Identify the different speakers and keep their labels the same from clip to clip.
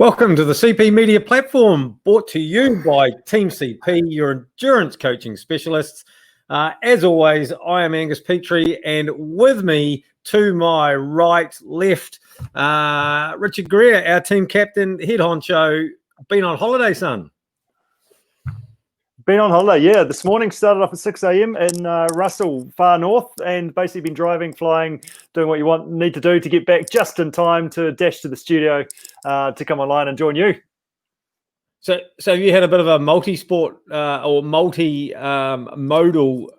Speaker 1: Welcome to the CP Media platform, brought to you by Team CP, your endurance coaching specialists. As always, I am Angus Petrie, and with me to my right, left, Richard Greer, our team captain, head honcho. Been on holiday, son?
Speaker 2: Been on holiday, yeah. This morning started off at 6 a.m. in Russell, far north, and basically been driving, flying, doing what you need to do to get back just in time to dash to the studio to come online and join you.
Speaker 1: So you had a bit of a multi-sport or multi-modal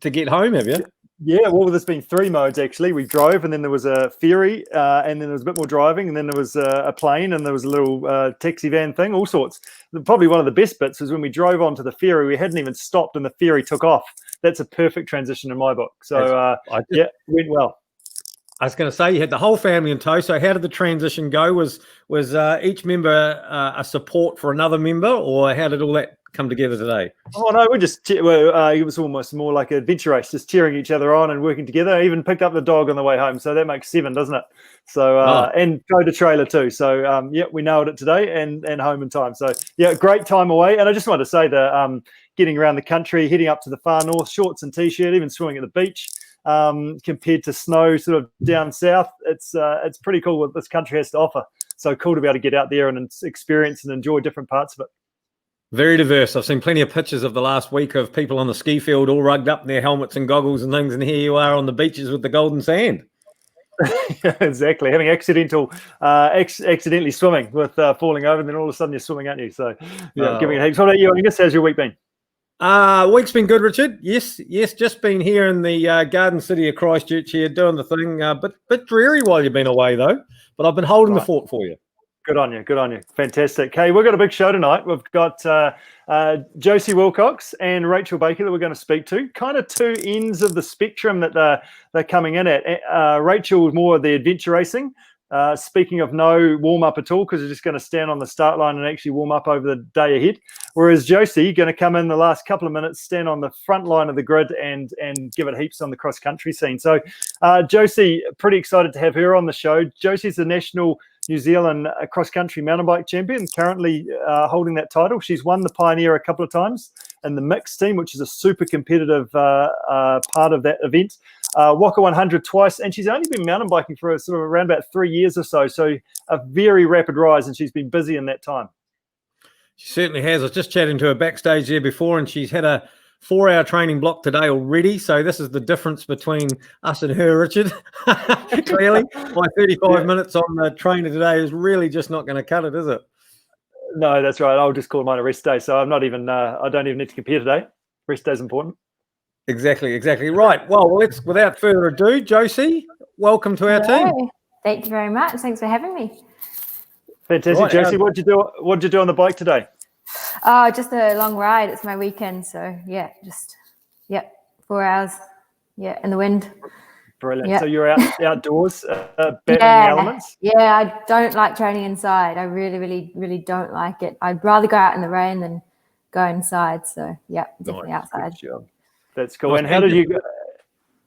Speaker 1: to get home, have you?
Speaker 2: Yeah, well, there's been three modes, actually. We drove, and then there was a ferry, and then there was a bit more driving, and then there was a plane, and there was a little taxi van thing, all sorts. Probably one of the best bits was when we drove onto the ferry. We hadn't even stopped, and the ferry took off. That's a perfect transition in my book. So, yeah, it went well.
Speaker 1: I was going to say you had the whole family in tow. So how did the transition go? Was each member a support for another member, or how did all that come together today?
Speaker 2: Oh no, it was almost more like an adventure race, just cheering each other on and working together. I even picked up the dog on the way home, so that makes 7, doesn't it? So and go to trailer too. So yeah, we nailed it today and home in time. So yeah, great time away. And I just wanted to say that getting around the country, heading up to the far north, shorts and t-shirt, even swimming at the beach. Compared to snow sort of down south, it's pretty cool what this country has to offer. So cool to be able to get out there and experience and enjoy different parts of it.
Speaker 1: Very diverse. I've seen plenty of pictures of the last week of people on the ski field all rugged up in their helmets and goggles and things, and here you are on the beaches with the golden sand.
Speaker 2: Yeah, exactly. Having accidentally swimming with falling over, and then all of a sudden you're swimming, aren't you? So yeah, giving it heaps. What about you, Angus? How's your week been?
Speaker 1: Week's been good, Richard. Yes. Just been here in the Garden City of Christchurch here doing the thing. Bit dreary while you've been away though. But I've been holding the fort for you.
Speaker 2: Good on you. Fantastic. Okay, we've got a big show tonight. We've got Josie Wilcox and Rachel Baker that we're going to speak to. Kind of two ends of the spectrum that they're coming in at. Rachel is more of the adventure racing. Speaking of no warm-up at all, because they're just going to stand on the start line and actually warm up over the day ahead. Whereas Josie going to come in the last couple of minutes, stand on the front line of the grid and give it heaps on the cross-country scene. So Josie, pretty excited to have her on the show. Josie's the national New Zealand cross-country mountain bike champion, currently holding that title. She's won the Pioneer a couple of times in the mixed team, which is a super competitive part of that event. Waka 100 twice, and she's only been mountain biking for sort of around about 3 years or so. So a very rapid rise, and she's been busy in that time.
Speaker 1: She certainly has. I was just chatting to her backstage there before, and she's had a 4-hour training block today already. So this is the difference between us and her, Richard. Clearly, my 35 minutes on the trainer today is really just not going to cut it, is it?
Speaker 2: No, that's right. I'll just call mine a rest day. So I'm not even. I don't even need to compare today. Rest day is important.
Speaker 1: Exactly. Right. Well, let's, without further ado, Josie, welcome to our team.
Speaker 3: Thank you very much. Thanks for having me.
Speaker 2: Fantastic, right, Josie. What did you do on the bike today?
Speaker 3: Oh, just a long ride. It's my weekend, so yeah, 4 hours. Yeah, in the wind.
Speaker 2: Brilliant.
Speaker 3: Yep.
Speaker 2: So you're outdoors, battling the elements?
Speaker 3: Yeah, I don't like training inside. I really don't like it. I'd rather go out in the rain than go inside. So yeah, definitely outside.
Speaker 2: That's cool. And how did you go?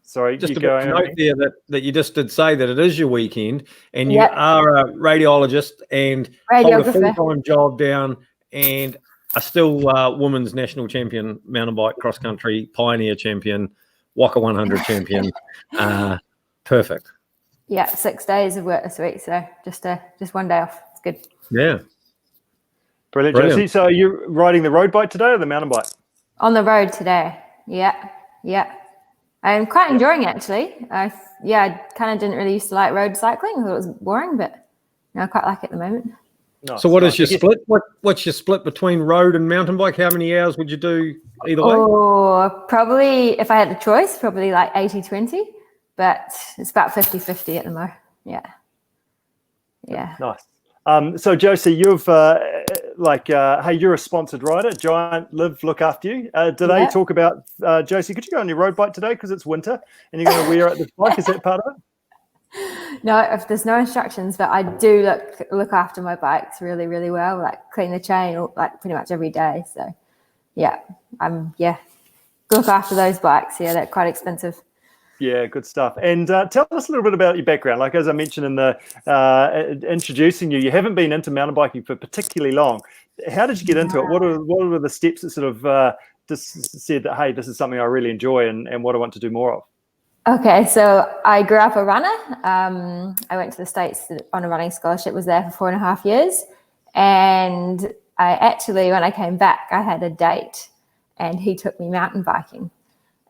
Speaker 2: Sorry,
Speaker 1: just a note there that you just did say that it is your weekend, and you are a radiologist and hold a full-time job down, and are still women's national champion, mountain bike cross country pioneer champion, Waka 100 champion. Perfect.
Speaker 3: Yeah, 6 days of work this week, so just 1 day off. It's good.
Speaker 1: Yeah.
Speaker 2: Brilliant, Josie. So are you riding the road bike today or the mountain bike?
Speaker 3: On the road today. Yeah. I'm quite enjoying it, actually. I kind of didn't really used to like road cycling. I thought it was boring, but I quite like it at the moment.
Speaker 2: Nice.
Speaker 1: So what is your split? What's your split between road and mountain bike? How many hours would you do either way?
Speaker 3: Oh, probably, if I had the choice, probably like 80-20, but it's about 50-50 at the moment. Yeah.
Speaker 2: Nice. So Josie, you've hey, you're a sponsored rider. Giant look after you. Do they talk about Josie? Could you go on your road bike today because it's winter and you're going to wear out this bike? Is that part of it?
Speaker 3: No, if there's no instructions, but I do look after my bikes really well. Like clean the chain, like pretty much every day. So yeah, look after those bikes. Yeah, they're quite expensive.
Speaker 2: Yeah, good stuff. And tell us a little bit about your background. Like, as I mentioned in the introducing you, you haven't been into mountain biking for particularly long. How did you get into it? What were the steps that sort of just said that, hey, this is something I really enjoy and what I want to do more of?
Speaker 3: Okay, so I grew up a runner. I went to the States on a running scholarship, was there for 4.5 years. And I actually, when I came back, I had a date and he took me mountain biking.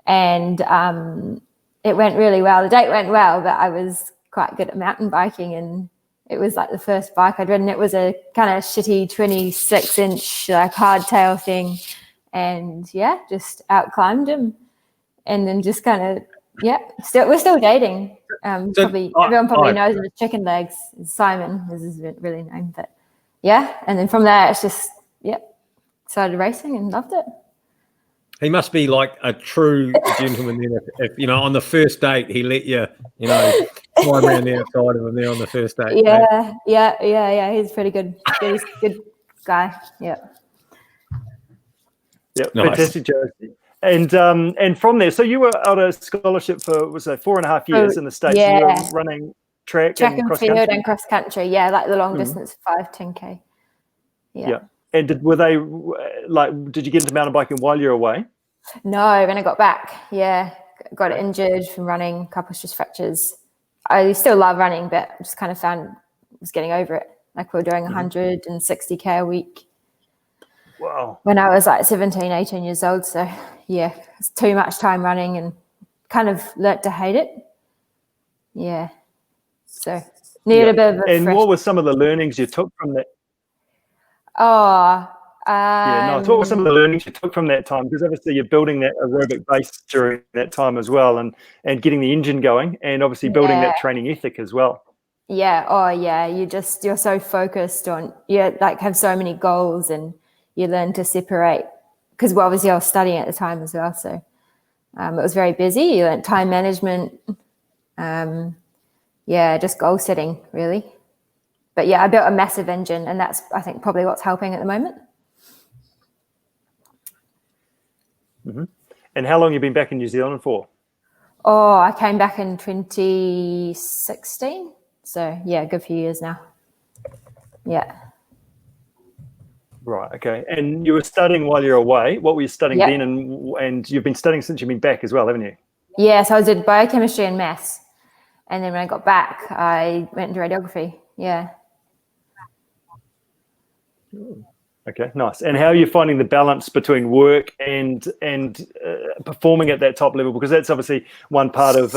Speaker 3: And it went really well. The date went well, but I was quite good at mountain biking, and it was like the first bike I'd ridden. It was a kind of shitty 26-inch like hardtail thing, and yeah, just out climbed him, and then just kind of we're still dating. Everyone probably knows him as Chicken Legs. Simon is his really name, but yeah, and then from there it's just started racing and loved it.
Speaker 1: He must be like a true gentleman then if on the first date he let you, climb around the outside of him there on the first date.
Speaker 3: Yeah. He's pretty good. He's a good guy. Yeah.
Speaker 2: Yeah,
Speaker 1: nice.
Speaker 2: Fantastic, Josie. And from there, so you were on a scholarship for 4.5 years in the States.
Speaker 3: Yeah.
Speaker 2: You were running track and cross
Speaker 3: field
Speaker 2: country?
Speaker 3: and cross country. Yeah, like the long distance 5, 10K. Yeah.
Speaker 2: And did you get into mountain biking while you were away?
Speaker 3: No, when I got back, got injured from running, a couple of just fractures. I still love running, but I just kind of was getting over it. Like we were doing 160K a week.
Speaker 2: Wow.
Speaker 3: When I was like 17, 18 years old. So yeah, it's too much time running and kind of learnt to hate it. Yeah. So needed a bit of a
Speaker 2: And what were some of the learnings you took from that? What were some of the learnings you took from that time? Because obviously you're building that aerobic base during that time as well, and getting the engine going, and obviously building that training ethic as well.
Speaker 3: Yeah. Oh yeah. You're so focused on, have so many goals, and you learn to separate, because obviously I was studying at the time as well. So it was very busy. You learned time management. Just goal setting really. But yeah, I built a massive engine, and that's, I think, probably what's helping at the moment.
Speaker 2: Mm-hmm. And how long have you been back in New Zealand for?
Speaker 3: Oh, I came back in 2016. So yeah, a good few years now. Yeah.
Speaker 2: Right. Okay. And you were studying while you're away. What were you studying then? And you've been studying since you've been back as well, haven't you?
Speaker 3: Yeah. So I did biochemistry and maths, and then when I got back, I went into radiography. Yeah.
Speaker 2: Okay, nice. And how are you finding the balance between work and performing at that top level? Because that's obviously one part of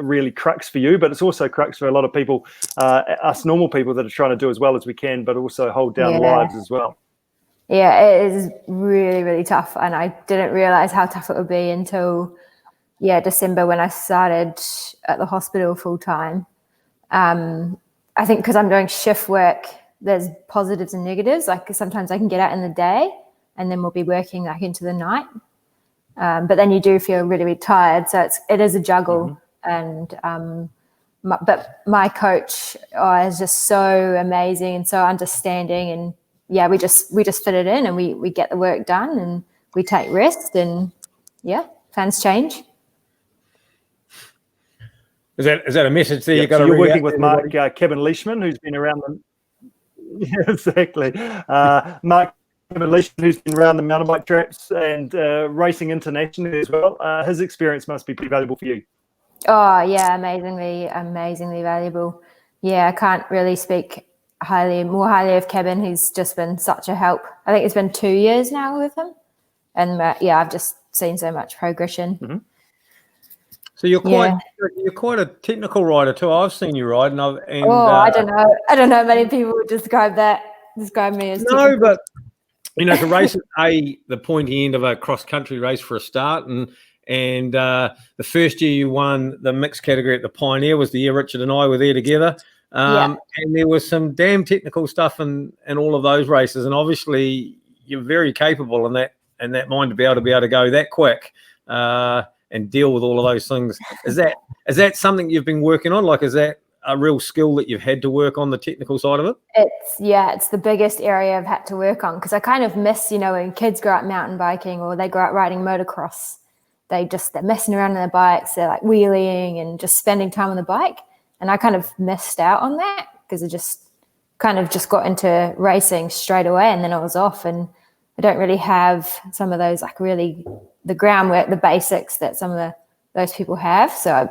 Speaker 2: really crux for you, but it's also crux for a lot of people, us normal people that are trying to do as well as we can, but also hold down lives as well.
Speaker 3: Yeah, it is really, really tough, and I didn't realize how tough it would be until December, when I started at the hospital full time. I think because I'm doing shift work, there's positives and negatives. Like sometimes I can get out in the day and then we'll be working like into the night. But then you do feel really, really tired. So it is a juggle. And but my coach is just so amazing and so understanding. And we just fit it in, and we get the work done, and we take rest, and plans change.
Speaker 1: Is that a message there?
Speaker 2: So you're working with Mark Kevin Leishman, who's been around them. Yeah, exactly. Mark Kevin Leishman, who's been around the mountain bike tracks and racing internationally as well. His experience must be pretty valuable for you.
Speaker 3: Oh yeah, amazingly valuable. Yeah, I can't really speak more highly of Kevin. He's just been such a help. I think it's been 2 years now with him, and I've just seen so much progression.
Speaker 2: Mm-hmm.
Speaker 1: So you're quite a technical rider too. I've seen you ride,
Speaker 3: I don't know. Many people would describe me as technical.
Speaker 1: But to race at the pointy end of a cross country race for a start, and the first year you won the mixed category at the Pioneer was the year Richard and I were there together. And there was some damn technical stuff in all of those races, and obviously you're very capable in that mind to be able to go that quick. And deal with all of those things. Is that something you've been working on? Like, is that a real skill that you've had to work on, the technical side of it?
Speaker 3: It's the biggest area I've had to work on, because I kind of miss, when kids grow up mountain biking or they grow up riding motocross, they're messing around on their bikes, they're like wheeling and just spending time on the bike. And I kind of missed out on that because I just got into racing straight away, and then I was off, and I don't really have some of those like really the groundwork, the basics that some of those people have. So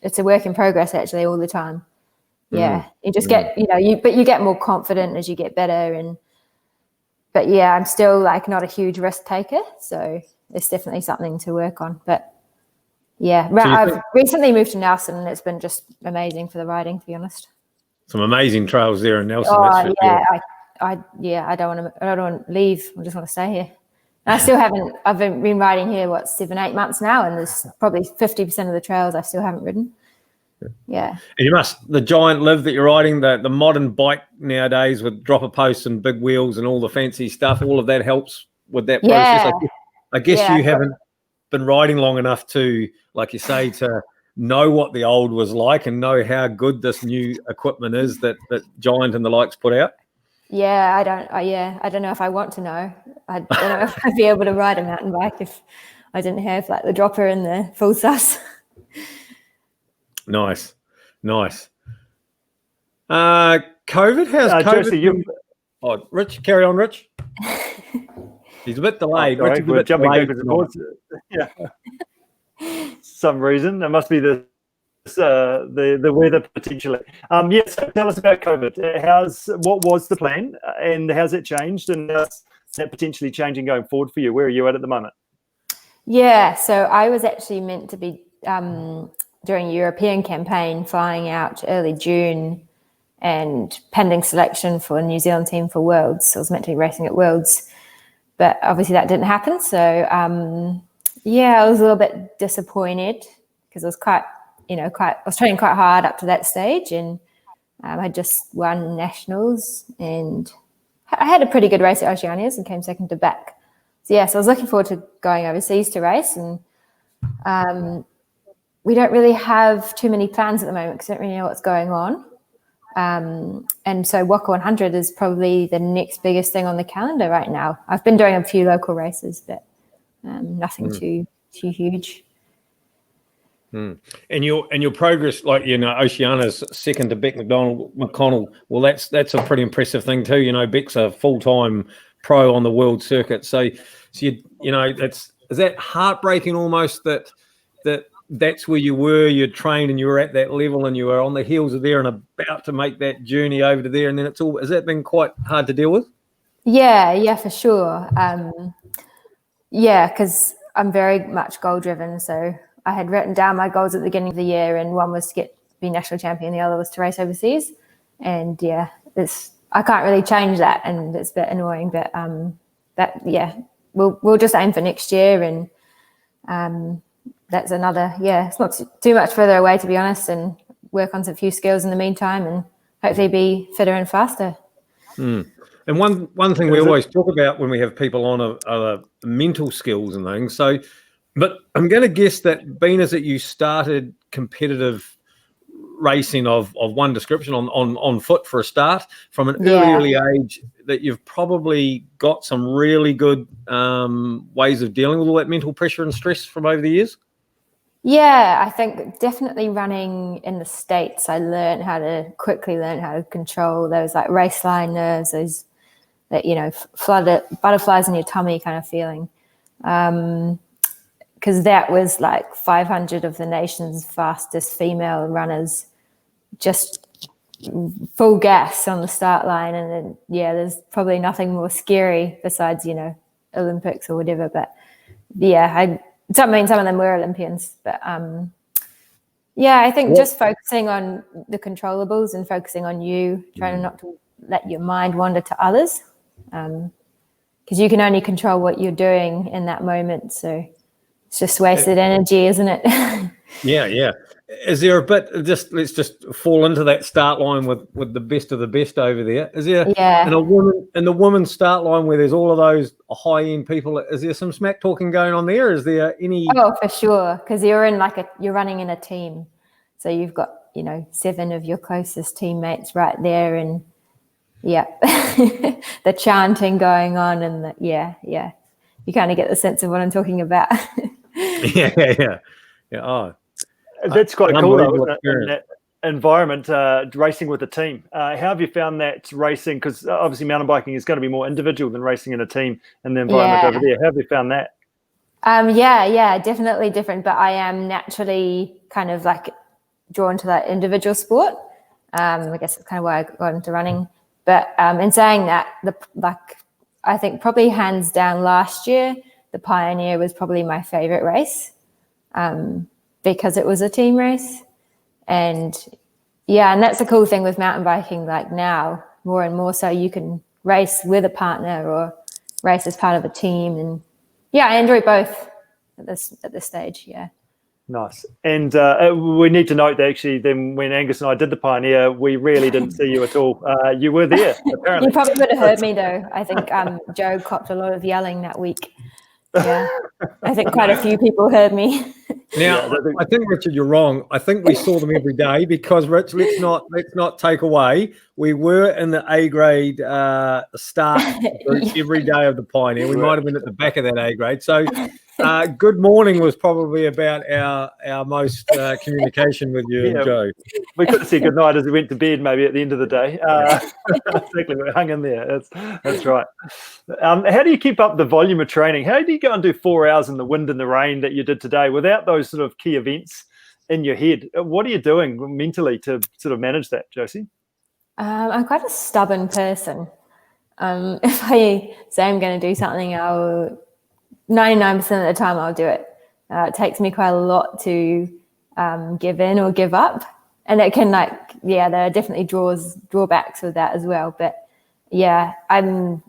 Speaker 3: it's a work in progress actually all the time. Yeah, you just get, you get more confident as you get better. But yeah, I'm still like not a huge risk taker. So it's definitely something to work on. But yeah, I've recently moved to Nelson, and it's been just amazing for the riding, to be honest.
Speaker 1: Some amazing trails there in Nelson.
Speaker 3: Oh yeah, I don't want to leave. I just want to stay here. And I still haven't. I've been riding here 7-8 months now, and there's probably 50% of the trails I still haven't ridden. Yeah. And
Speaker 1: the giant live that you're riding, the modern bike nowadays with dropper posts and big wheels and all the fancy stuff, all of that helps with that process. I guess you haven't been riding long enough to, like you say, to know what the old was like and know how good this new equipment is that Giant and the likes put out.
Speaker 3: Yeah, I don't know if I want to know. I don't know if I'd be able to ride a mountain bike if I didn't have like the dropper and the full sus.
Speaker 1: Nice. COVID, how's COVID?
Speaker 2: Josie,
Speaker 1: Rich, carry on, Rich. He's a bit delayed.
Speaker 2: Rich, we're jumping backwards and forwards. Yeah. Some reason. It must be the weather potentially. Yes, so tell us about COVID. What was the plan, and how's it changed, and how's that potentially changing going forward for you? Where are you at the moment?
Speaker 3: Yeah, so I was actually meant to be during a European campaign, flying out early June and pending selection for a New Zealand team for Worlds. So I was meant to be racing at Worlds, but obviously that didn't happen. So I was a little bit disappointed because I was I was training quite hard up to that stage, and I just won nationals, and I had a pretty good race at Oceanias and came second to back. So I was looking forward to going overseas to race, and we don't really have too many plans at the moment because I don't really know what's going on. And so Waka 100 is probably the next biggest thing on the calendar right now. I've been doing a few local races, but nothing too huge.
Speaker 1: And your progress, like Oceana's second to Beck McConnell. Well, that's a pretty impressive thing too. Beck's a full-time pro on the world circuit. So is that heartbreaking almost that's where you were, you trained and you were at that level and you were on the heels of there and about to make that journey over to there, and then has that been quite hard to deal with? Yeah,
Speaker 3: for sure. Because I'm very much goal driven. So I had written down my goals at the beginning of the year, and one was to be national champion, the other was to race overseas. And I can't really change that, and it's a bit annoying, but we'll just aim for next year, and that's another, it's not too much further away, to be honest, and work on some few skills in the meantime and hopefully be fitter and faster.
Speaker 1: And one thing we always talk about when we have people on are mental skills and things. So, but I'm going to guess that being as that you started competitive racing of one description on foot for a start from an early age, that you've probably got some really good ways of dealing with all that mental pressure and stress from over the years.
Speaker 3: Yeah, I think definitely running in the States, I quickly learned how to control those like race line nerves, those that, flooded butterflies in your tummy kind of feeling. Because that was like 500 of the nation's fastest female runners, just full gas on the start line. And then, there's probably nothing more scary besides, Olympics or whatever. But some of them were Olympians, but I think just focusing on the controllables and focusing on you, trying not to let your mind wander to others, because you can only control what you're doing in that moment. So it's just wasted energy, isn't it?
Speaker 1: Yeah. Is there a bit let's just fall into that start line with the best of the best over there? Is there in the women's start line where there's all of those high end people? Is there some smack talking going on there? Is there any? Oh,
Speaker 3: for sure, because you're running in a team, so you've got 7 of your closest teammates right there, and the chanting going on, and you kind of get the sense of what I'm talking about.
Speaker 1: Yeah. Oh,
Speaker 2: That's quite cool, though,
Speaker 1: unbelievable
Speaker 2: isn't it, in
Speaker 1: experience.
Speaker 2: that environment, racing with a team. How have you found that racing? Because obviously mountain biking is going to be more individual than racing in a team in the environment over there. How have you found that?
Speaker 3: Yeah, definitely different. But I am naturally kind of like drawn to that individual sport. I guess that's kind of why I got into running. But in saying that, I think probably hands down last year, the Pioneer was probably my favorite race because it was a team race. And that's a cool thing with mountain biking. Like now, more and more so, you can race with a partner or race as part of a team. And I enjoy both at this stage. Yeah.
Speaker 2: Nice. And we need to note that actually then when Angus and I did the Pioneer, we really didn't see you at all. You were there, apparently.
Speaker 3: You probably would have heard me, though. I think Joe copped a lot of yelling that week. Yeah. I think quite a few people heard me.
Speaker 1: Now, I think, Richard, you're wrong. I think we saw them every day because, Rich, let's not take away. We were in the A grade start group every day of the Pioneer. We might have been at the back of that A grade. So, good morning was probably about our most communication with you and Joe.
Speaker 2: We could have said good night as we went to bed, maybe at the end of the day. Exactly, we hung in there. That's right. How do you keep up the volume of training? How do you go and do 4 hours in the wind and the rain that you did today without those sort of key events in your head? What are you doing mentally to sort of manage that, Josie?
Speaker 3: I'm quite a stubborn person. If I say I'm going to do something, 99% of the time I'll do it. It takes me quite a lot to give in or give up. And it can there are definitely drawbacks with that as well. But I'm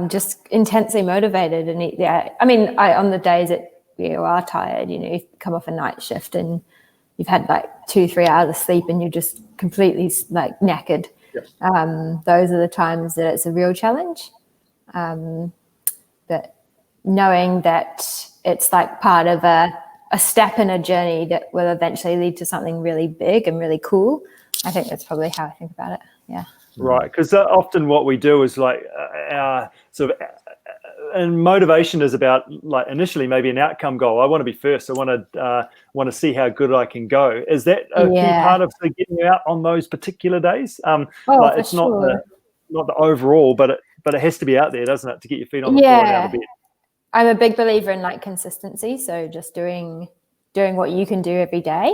Speaker 3: just intensely motivated. And on the days that you are tired, you come off a night shift and you've had 2-3 hours of sleep and you're just completely knackered.
Speaker 2: Yes.
Speaker 3: Those are the times that it's a real challenge. But knowing that it's part of a step in a journey that will eventually lead to something really big and really cool, I think that's probably how I think about it. Yeah.
Speaker 2: Right, because often what we do is our sort of and motivation is about like initially maybe an outcome goal. I want to be first. I want to see how good I can go. Is that a key part of getting out on those particular days? It's
Speaker 3: sure.
Speaker 2: not the overall, but it has to be out there, doesn't it, to get your feet on the floor and out of bed.
Speaker 3: I'm a big believer in consistency. So just doing what you can do every day.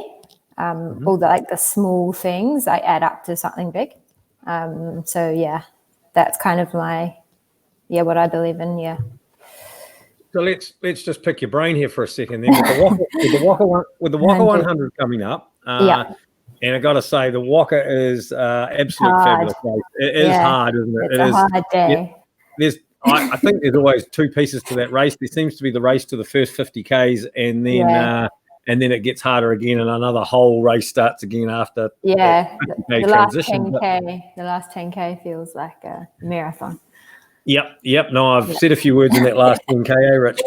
Speaker 3: All the small things add up to something big. That's kind of my what I believe in. Yeah.
Speaker 1: So let's just pick your brain here for a second. Then with the Waka 100 coming up, and I got to say the Waka is absolute fabulous race. It is hard, isn't it?
Speaker 3: It's a hard day.
Speaker 1: I think there's always two pieces to that race. There seems to be the race to the first 50 Ks, and then it gets harder again, and another whole race starts again after.
Speaker 3: Yeah, the last
Speaker 1: transition.
Speaker 3: 10K. The last 10K feels like a marathon.
Speaker 1: Yep. No, I've said a few words in that last 10K, Rich.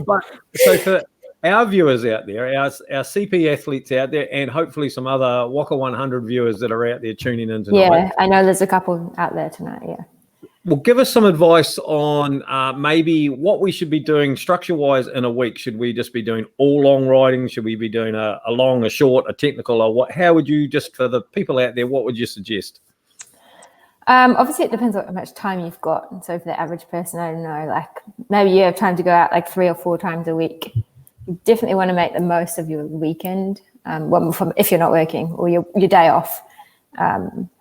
Speaker 1: But so for our viewers out there, our CP athletes out there, and hopefully some other Waka 100 viewers that are out there tuning in tonight.
Speaker 3: Yeah, I know there's a couple out there tonight. Yeah.
Speaker 1: Well, give us some advice on maybe what we should be doing structure-wise in a week. Should we just be doing all long riding? Should we be doing a long, a short, a technical, or what? How would you, just for the people out there, what would you suggest?
Speaker 3: Obviously, it depends on how much time you've got. And so for the average person, I don't know, maybe you have time to go out 3 or 4 times a week. You definitely want to make the most of your weekend, if you're not working, or your day off.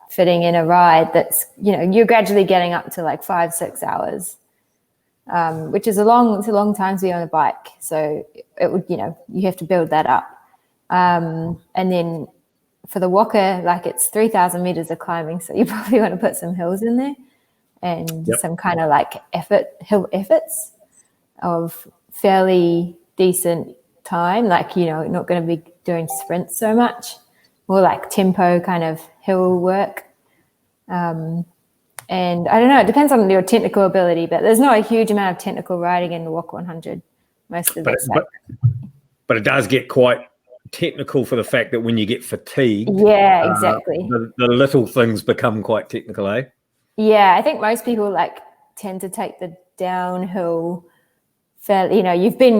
Speaker 3: Fitting in a ride that's, you're gradually getting up to 5-6 hours, which is it's a long time to be on a bike. So it would, you have to build that up. And then for the Waka, it's 3,000 meters of climbing. So you probably want to put some hills in there and some kind of hill efforts of fairly decent time. You're not going to be doing sprints so much. More tempo kind of hill work. And I don't know, it depends on your technical ability, but there's not a huge amount of technical riding in the Waka 100. Most of it's
Speaker 1: but it does get quite technical for the fact that when you get fatigued,
Speaker 3: exactly,
Speaker 1: the little things become quite technical,
Speaker 3: I think most people tend to take the downhill fairly,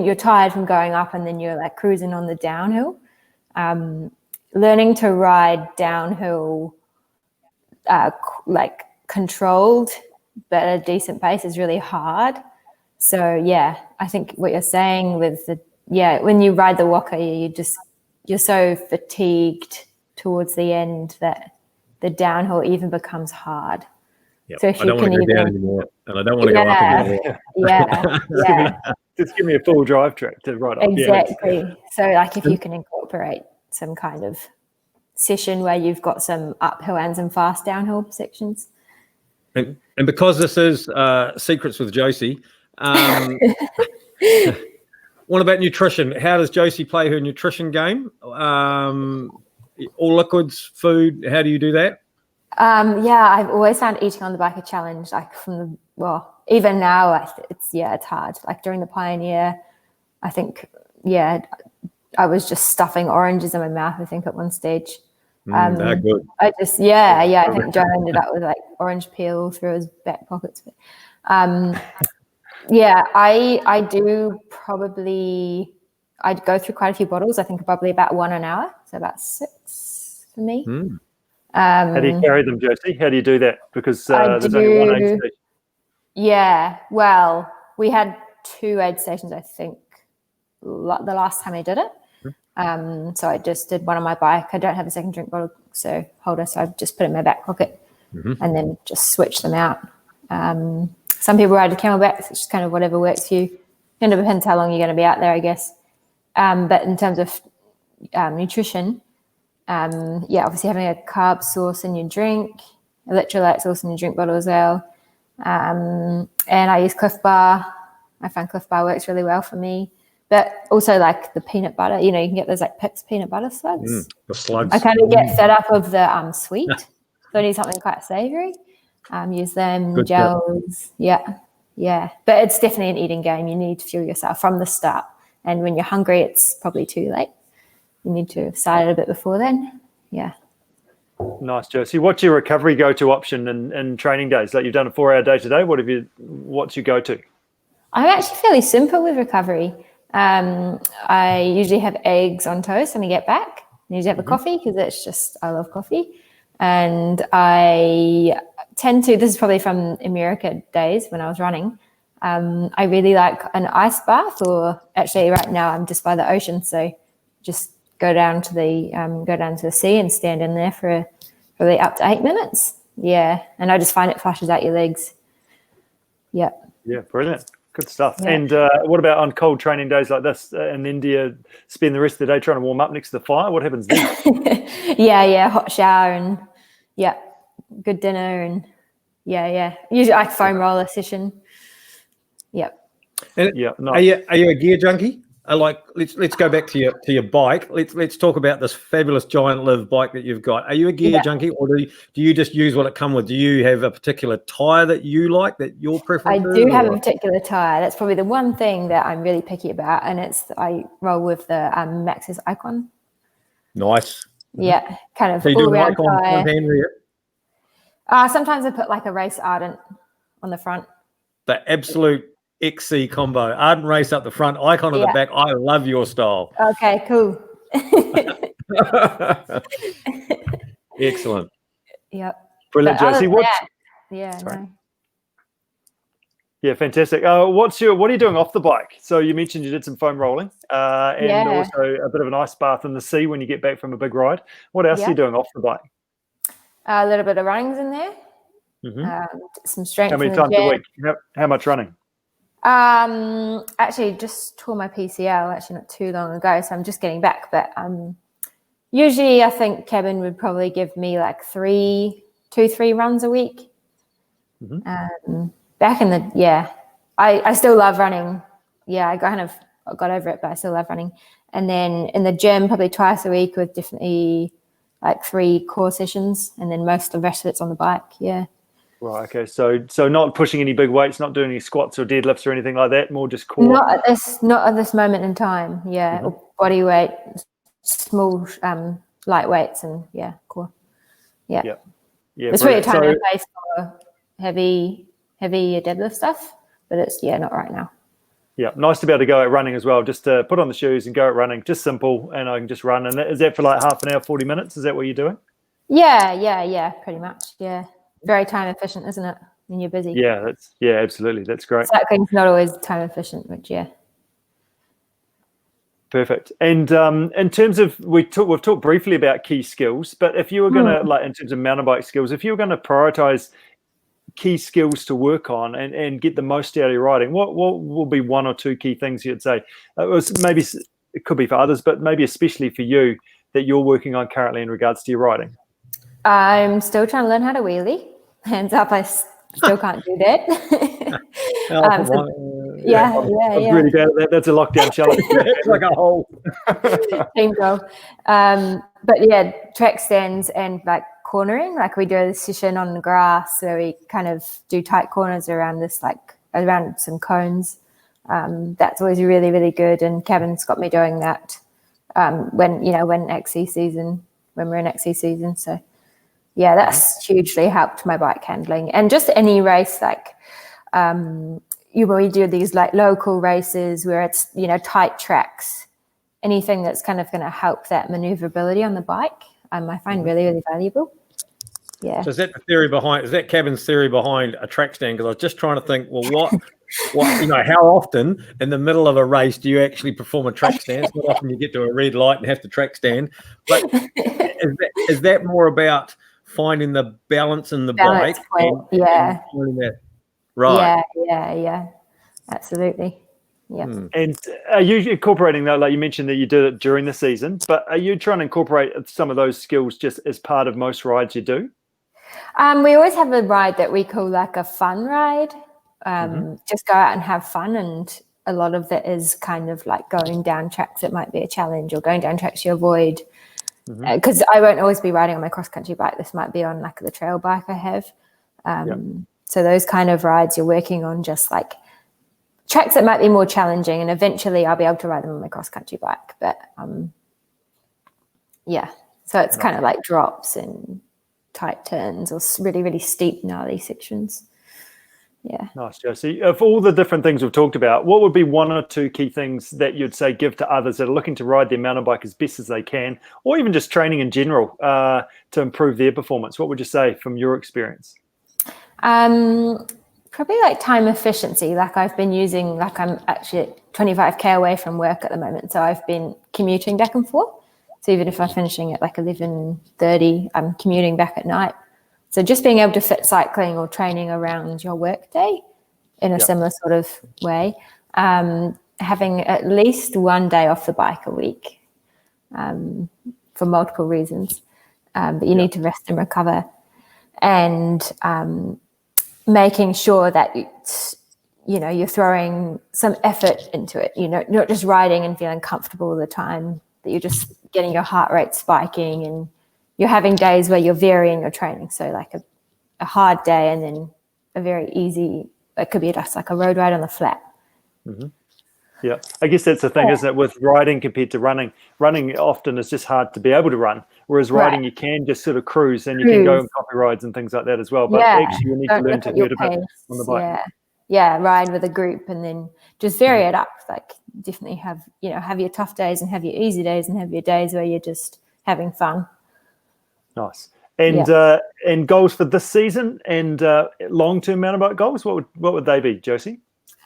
Speaker 3: you're tired from going up and then you're like cruising on the downhill. Learning to ride downhill like controlled but at a decent pace is really hard. So yeah, I think what you're saying with when you ride the Waka, you're so fatigued towards the end that the downhill even becomes hard.
Speaker 1: Yep.
Speaker 3: So if
Speaker 1: I don't want to go down anymore, and I don't want to go up anymore.
Speaker 3: Yeah.
Speaker 2: Just give me a full drive track to ride up.
Speaker 3: Exactly. Yeah. So like if you can incorporate some kind of session where you've got some uphill and some fast downhill sections.
Speaker 1: And because this is Secrets with Josie, what about nutrition? How does Josie play her nutrition game? All liquids, food, how do you do that?
Speaker 3: I've always found eating on the bike a challenge, like even now it's hard. Like during the Pioneer, I think, I was just stuffing oranges in my mouth, I think, at one stage.
Speaker 1: They're good.
Speaker 3: I think Joe ended up with like orange peel through his back pockets. I do probably, I'd go through quite a few bottles. I think probably about 1 an hour, so about 6 for me.
Speaker 2: How do you carry them, Josie? How do you do that? Because there's only one aid station.
Speaker 3: Yeah, well, we had 2 aid stations, I think, the last time I did it. So I just did one on my bike. I don't have a second drink bottle holder, so I've just put it in my back pocket and then just switch them out. Some people ride the camelbacks. It's just kind of whatever works for you. Kind of depends how long you're going to be out there, I guess. But in terms of nutrition, obviously having a carb source in your drink, electrolyte source in your drink bottle as well. And I use Cliff Bar. I find Cliff Bar works really well for me. But also like the peanut butter, you can get those like Pix peanut butter slugs.
Speaker 1: The slugs.
Speaker 3: I kind of get fed up of the sweet. So I need something quite savoury. Use them,
Speaker 1: Good
Speaker 3: gels. Yeah. But it's definitely an eating game. You need to fuel yourself from the start. And when you're hungry, it's probably too late. You need to have started a bit before then. Yeah.
Speaker 2: Nice, Josie. What's your recovery go-to option in training days? Like you've done a 4-hour day today. What's your go-to? I'm
Speaker 3: actually fairly simple with recovery. I usually have eggs on toast when I get back. I usually have a coffee because I love coffee. And I tend to, this is probably from America days when I was running, I really like an ice bath, or actually right now I'm just by the ocean. So just go down to the sea and stand in there for probably up to 8 minutes. Yeah. And I just find it flushes out your legs. Yeah.
Speaker 2: Yeah, brilliant. Good stuff.
Speaker 3: Yeah.
Speaker 2: And what about on cold training days like this in India? Spend the rest of the day trying to warm up next to the fire. What happens then?
Speaker 3: Hot shower and good dinner and usually like foam roller session.
Speaker 1: And are you a gear junkie? Let's go back to your bike. Let's talk about this fabulous Giant Live bike that you've got. Are you a gear junkie, or do you just use what it comes with? Do you have a particular tire that you like, that your preference?
Speaker 3: I do have a particular tire. That's probably the one thing that I'm really picky about, and I roll with the Maxxis Icon.
Speaker 1: Nice.
Speaker 3: Yeah, kind of
Speaker 1: so you do
Speaker 3: all around
Speaker 1: Icon
Speaker 3: tire.
Speaker 1: Front and rear?
Speaker 3: Sometimes I put like a Race Ardent on the front.
Speaker 1: The absolute XC combo. Ardent Race up the front, Icon at the back. I love your style.
Speaker 3: Okay, cool.
Speaker 1: Excellent.
Speaker 3: Yep.
Speaker 2: Brilliant, Josie. Yeah, fantastic. What are you doing off the bike? So you mentioned you did some foam rolling and also a bit of an ice bath in the sea when you get back from a big ride. What else are you doing off the bike?
Speaker 3: A little bit of running's in there. Some strength.
Speaker 2: How many times a week? How much running?
Speaker 3: Actually just tore my PCL actually not too long ago, so I'm just getting back. But usually I think Kevin would probably give me like 3 runs a week. Back in the I still love running. I kind of got over it, but I still love running. And then in the gym probably twice a week with definitely like 3 core sessions, and then most of the rest of it's on the bike.
Speaker 2: Right. Okay. So not pushing any big weights, not doing any squats or deadlifts or anything like that. More just core.
Speaker 3: Not at this moment in time. Or body weight, small light weights, and core. It's really time and place for heavy deadlift stuff, but it's not right now.
Speaker 2: Yeah, nice to be able to go out running as well. Just to put on the shoes and go out running, just simple, and I can just run. And is that for like half an hour, 40 minutes? Is that what you're doing?
Speaker 3: Yeah, pretty much. Yeah, very time efficient, isn't it? When you're busy.
Speaker 2: Yeah, absolutely. That's great.
Speaker 3: Cycling's not always time efficient, which
Speaker 2: Perfect. And in terms of we've talked briefly about key skills, but if you were going to like in terms of mountain bike skills, if you were going to prioritize key skills to work on and get the most out of your riding, what will be one or two key things you'd say? Maybe it could be for others, but maybe especially for you that you're working on currently in regards to your riding.
Speaker 3: I'm still trying to learn how to wheelie. Hands up, I still can't do that. Yeah.
Speaker 2: Really bad at that. That's a lockdown challenge.
Speaker 1: It's like a whole
Speaker 3: team goal. But yeah, track stands and like cornering. Like we do a session on the grass where we kind of do tight corners around around some cones. That's always really, really good. And Kevin's got me doing that when we're in XC season. So yeah, that's hugely helped my bike handling. And just any race, like we do these like local races where it's, tight tracks, anything that's kind of going to help that maneuverability on the bike, I find really, really valuable. Yeah.
Speaker 1: So is that Kevin's theory behind a track stand? Because I was just trying to think, well, what how often in the middle of a race do you actually perform a track stand? It's not often you get to a red light and have to track stand. But is that more about finding the balance in the bike?
Speaker 3: And
Speaker 1: finding that right.
Speaker 3: Yeah. Absolutely. Yeah.
Speaker 2: And are you incorporating that? Like you mentioned that you did it during the season, but are you trying to incorporate some of those skills just as part of most rides you do?
Speaker 3: We always have a ride that we call like a fun ride. Just go out and have fun, and a lot of it is kind of like going down tracks that might be a challenge or going down tracks you avoid. Because I won't always be riding on my cross-country bike. This might be on like the trail bike I have. So those kind of rides you're working on just like tracks that might be more challenging, and eventually I'll be able to ride them on my cross-country bike. But so it's kind of like drops and tight turns or really, really steep, gnarly sections. Yeah.
Speaker 2: Nice, Josie. Of all the different things we've talked about, what would be one or two key things that you'd say give to others that are looking to ride their mountain bike as best as they can, or even just training in general to improve their performance? What would you say from your experience?
Speaker 3: Probably like time efficiency. Like I've been using, like I'm actually 25k away from work at the moment, so I've been commuting back and forth. So even if I'm finishing at like 11:30, I'm commuting back at night. So just being able to fit cycling or training around your work day in a similar sort of way, having at least one day off the bike a week for multiple reasons, but you need to rest and recover, and making sure that you're throwing some effort into it, not just riding and feeling comfortable all the time, that you're just getting your heart rate spiking, and you're having days where you're varying your training. So like a hard day and then a very easy, it could be just like a road ride on the flat.
Speaker 2: Yeah, I guess that's the thing, isn't it, with riding compared to running. Running often is just hard to be able to run, whereas riding you can just sort of cruise, and you can go on coffee rides and things like that as well. But actually you need to learn to hurt a bit on the bike.
Speaker 3: Yeah, ride with a group and then just vary it up. Like definitely have your tough days and have your easy days and have your days where you're just having fun.
Speaker 2: Nice. And and goals for this season and long-term mountain bike goals, what would they be, Josie?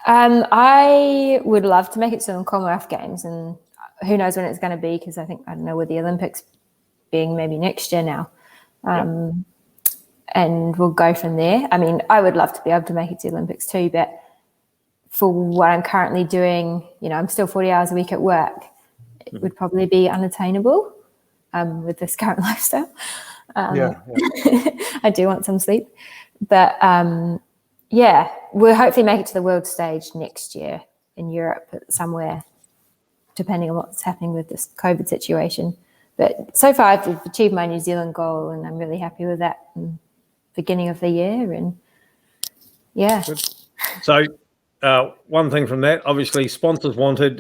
Speaker 3: I would love to make it to the Commonwealth Games, and who knows when it's going to be, because I don't know, with the Olympics being maybe next year now. And we'll go from there. I mean, I would love to be able to make it to the Olympics too, but for what I'm currently doing, I'm still 40 hours a week at work. It would probably be unattainable with this current lifestyle. I do want some sleep. But we'll hopefully make it to the world stage next year in Europe somewhere, depending on what's happening with this COVID situation. But so far I've achieved my New Zealand goal, and I'm really happy with that beginning of the year. And
Speaker 1: Good. So one thing from that, obviously sponsors wanted,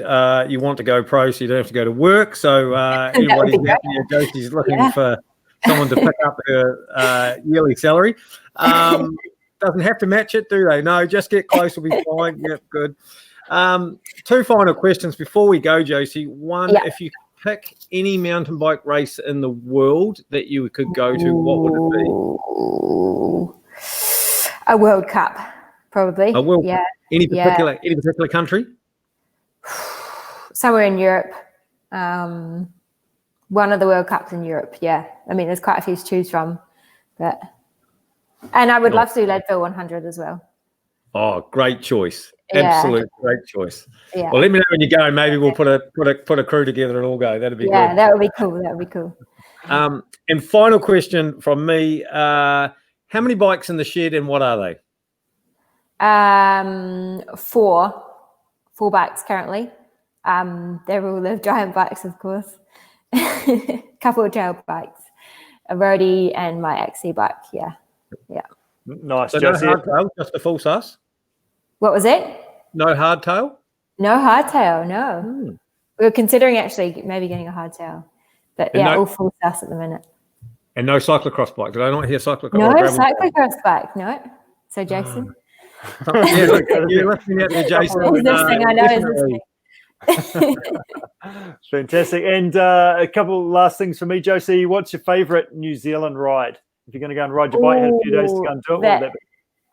Speaker 1: you want to go pro so you don't have to go to work. So everybody's happy. Josie's looking for someone to pick up her yearly salary. Doesn't have to match it, do they? No, just get close, will be fine. Yep, good. Two final questions before we go, Josie. One,
Speaker 3: Yeah.
Speaker 1: if you could pick any mountain bike race in the world that you could go to, what would it be?
Speaker 3: A World Cup, probably.
Speaker 1: A World
Speaker 3: Yeah.
Speaker 1: Cup. Any particular country?
Speaker 3: Somewhere in Europe. One of the World Cups in Europe, yeah. I mean, there's quite a few to choose from. And I would love to do Leadville 100 as well.
Speaker 1: Oh, great choice.
Speaker 3: Yeah.
Speaker 1: Absolute great choice.
Speaker 3: Yeah.
Speaker 1: Well, let me know when you go. Maybe we'll put a crew together and all go. That'd be good.
Speaker 3: Yeah, that would be cool. That would be cool.
Speaker 1: And final question from me. How many bikes in the shed and what are they?
Speaker 3: 4 bikes currently. They're all the giant bikes, of course. Couple of trail bikes, a roadie, and my XC bike. Yeah.
Speaker 2: Nice.
Speaker 1: So
Speaker 2: Josie.
Speaker 1: no hardtail, just a full sus?
Speaker 3: What was it?
Speaker 1: No hardtail?
Speaker 3: No hardtail, no. We were considering actually maybe getting a hardtail. But
Speaker 1: And
Speaker 3: all full sus at the minute.
Speaker 1: And no cyclocross bike. Did I not hear cyclocross?
Speaker 3: No
Speaker 1: gravel bike?
Speaker 3: cyclocross bike, no. So Jason?
Speaker 1: You're listening out there, Jason.
Speaker 3: He's listening, I know he's listening.
Speaker 2: Fantastic. And a couple last things for me, Josie. What's your favourite New Zealand ride? If you're going to go and ride your bike, you had a few days to go and do it. What would that be?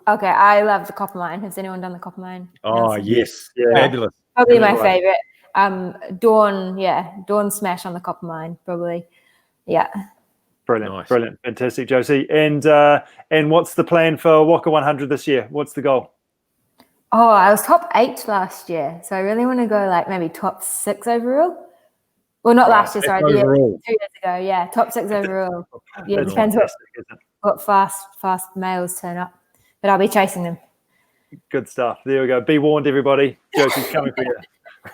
Speaker 3: Okay, I love the Copper Mine. Has anyone done the Copper Mine?
Speaker 1: Oh, yes.
Speaker 2: Yeah.
Speaker 1: Fabulous.
Speaker 3: Probably my favourite. Dawn Smash on the Copper Mine, probably. Yeah.
Speaker 2: Brilliant.
Speaker 1: Nice.
Speaker 2: Brilliant. Fantastic, Josie. And what's the plan for Waka 100 this year? What's the goal?
Speaker 3: Oh, I was top 8 last year. So I really want to go like maybe top 6 overall. Well, not last year, sorry. 2 years ago. Yeah, top 6 overall. Yeah, it depends what fast males turn up. But I'll be chasing them.
Speaker 2: Good stuff. There we go. Be warned, everybody. Josie's coming for you.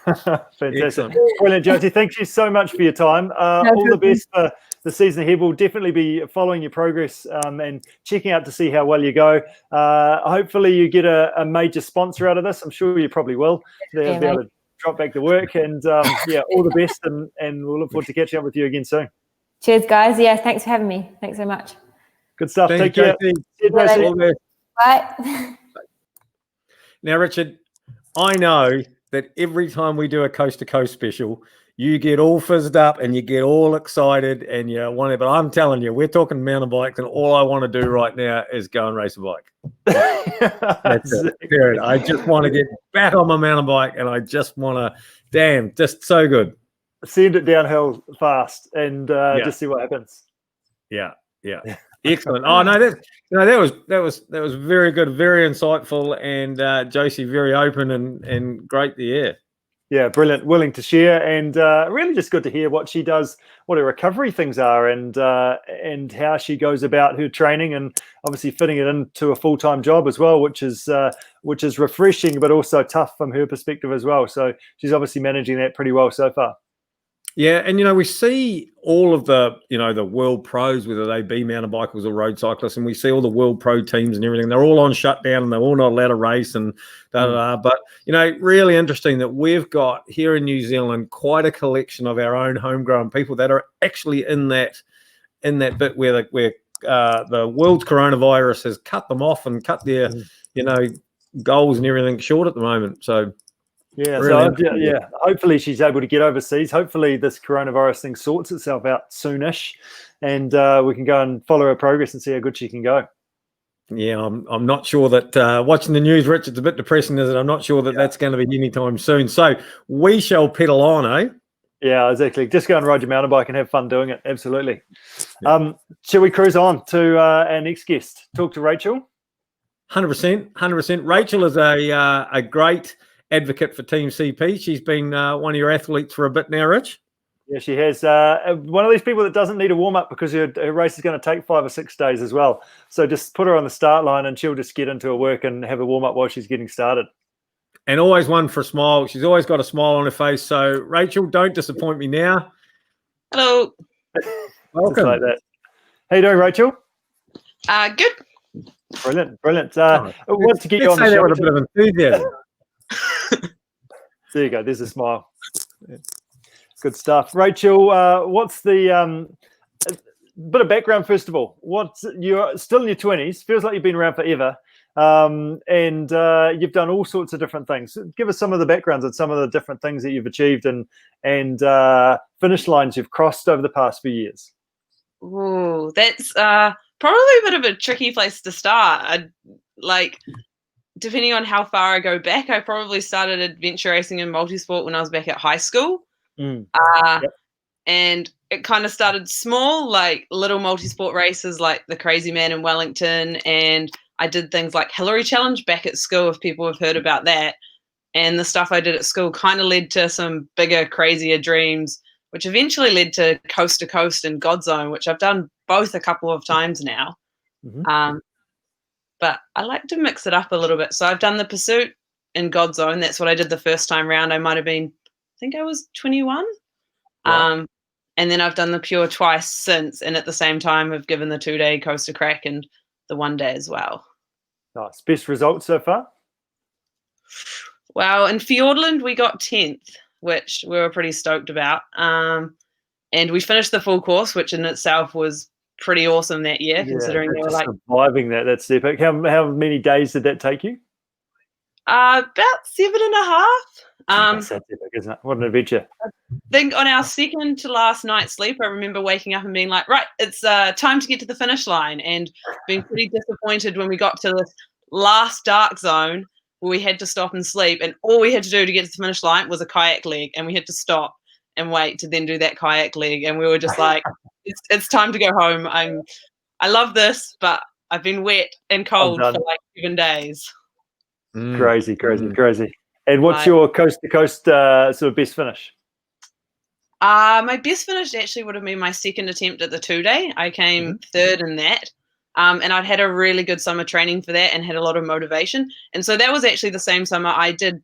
Speaker 2: Fantastic.
Speaker 1: Excellent.
Speaker 2: Brilliant, Josie. Thank you so much for your time. All the best for the season ahead. We'll definitely be following your progress and checking out to see how well you go. Hopefully you get a major sponsor out of this. I'm sure you probably will. They'll be able to drop back to work. And all the best. And we'll look forward to catching up with you again soon.
Speaker 3: Cheers, guys. Yeah, thanks for having me. Thanks so much.
Speaker 2: Good stuff.
Speaker 1: Thanks,
Speaker 2: Take care.
Speaker 1: Josie.
Speaker 3: Bye.
Speaker 1: Now, Richard, I know that every time we do a coast to coast special, you get all fizzed up and you get all excited and you want it. But I'm telling you, we're talking mountain bikes, and all I want to do right now is go and race a bike. That's it. Period. I just want to get back on my mountain bike, and I just want to, just so good.
Speaker 2: Send it downhill fast and just see what happens.
Speaker 1: Yeah. Excellent. Oh no, that was very good, very insightful, and Josie very open and great to hear.
Speaker 2: Yeah, brilliant. Willing to share, and really just good to hear what she does, what her recovery things are, and how she goes about her training, and obviously fitting it into a full-time job as well, which is refreshing, but also tough from her perspective as well. So she's obviously managing that pretty well so far.
Speaker 1: Yeah, and we see all of the the world pros, whether they be mountain bikers or road cyclists, and we see all the world pro teams and everything. They're all on shutdown and they're all not allowed to race and But really interesting that we've got here in New Zealand quite a collection of our own homegrown people that are actually in that bit where the world's coronavirus has cut them off and cut their goals and everything short at the moment. So.
Speaker 2: Yeah,
Speaker 1: really
Speaker 2: hopefully she's able to get overseas. Hopefully this coronavirus thing sorts itself out soonish, and we can go and follow her progress and see how good she can go.
Speaker 1: Yeah, I'm not sure that watching the news, Rich, it's a bit depressing, isn't it? I'm not sure that that's going to be anytime soon. So we shall pedal on, eh?
Speaker 2: Yeah, exactly. Just go and ride your mountain bike and have fun doing it. Absolutely. Yeah. Shall we cruise on to our next guest? Talk to Rachel.
Speaker 1: 100%. Rachel is a great advocate for Team CP. She's been one of your athletes for a bit now, Rich.
Speaker 2: Yeah, she has. One of these people that doesn't need a warm-up because her race is going to take 5 or 6 days as well. So just put her on the start line and she'll just get into her work and have a warm-up while she's getting started.
Speaker 1: And always one for a smile. She's always got a smile on her face. So, Rachel, don't disappoint me now.
Speaker 4: Hello.
Speaker 1: Welcome.
Speaker 2: Like that. How you doing, Rachel?
Speaker 4: Good.
Speaker 2: Brilliant. Want to get you on the show.
Speaker 1: With a bit of enthusiasm.
Speaker 2: There you go. There's a smile. Good stuff. Rachel, what's the bit of background, first of all? You're still in your 20s. Feels like you've been around forever. and you've done all sorts of different things. Give us some of the backgrounds and some of the different things that you've achieved and finish lines you've crossed over the past few years.
Speaker 4: Ooh, that's probably a bit of a tricky place to start. Depending on how far I go back, I probably started adventure racing and multisport when I was back at high school.
Speaker 2: Yep.
Speaker 4: And it kind of started small, like little multisport races like the Crazy Man in Wellington. And I did things like Hillary Challenge back at school, if people have heard about that. And the stuff I did at school kind of led to some bigger, crazier dreams, which eventually led to Coast to Coast and God Zone, which I've done both a couple of times now.
Speaker 2: Mm-hmm.
Speaker 4: But I like to mix it up a little bit. So I've done the Pursuit and God Zone. That's what I did the first time round. I might have been, I think I was 21.
Speaker 2: Wow.
Speaker 4: And then I've done the Pure twice since. And at the same time, I've given the 2-day Coaster Crack and the 1-day as well.
Speaker 2: Nice. Best results so far?
Speaker 4: Well, in Fiordland, we got 10th, which we were pretty stoked about. And we finished the full course, which in itself was pretty awesome that year, considering they were like
Speaker 2: surviving that. That's epic. How many days did that take you?
Speaker 4: About 7.5.
Speaker 2: That's epic, isn't it? What an adventure!
Speaker 4: I think on our second to last night's sleep, I remember waking up and being like, right, it's time to get to the finish line, and being pretty disappointed when we got to this last dark zone where we had to stop and sleep, and all we had to do to get to the finish line was a kayak leg, and we had to stop and wait to then do that kayak leg, and we were just like, it's time to go home. I love this, but I've been wet and cold for like 7 days.
Speaker 2: Crazy. And what's your coast to coast sort of best finish?
Speaker 4: My best finish actually would have been my second attempt at the 2-day. I came third in that. And I'd had a really good summer training for that and had a lot of motivation. And so that was actually the same summer I did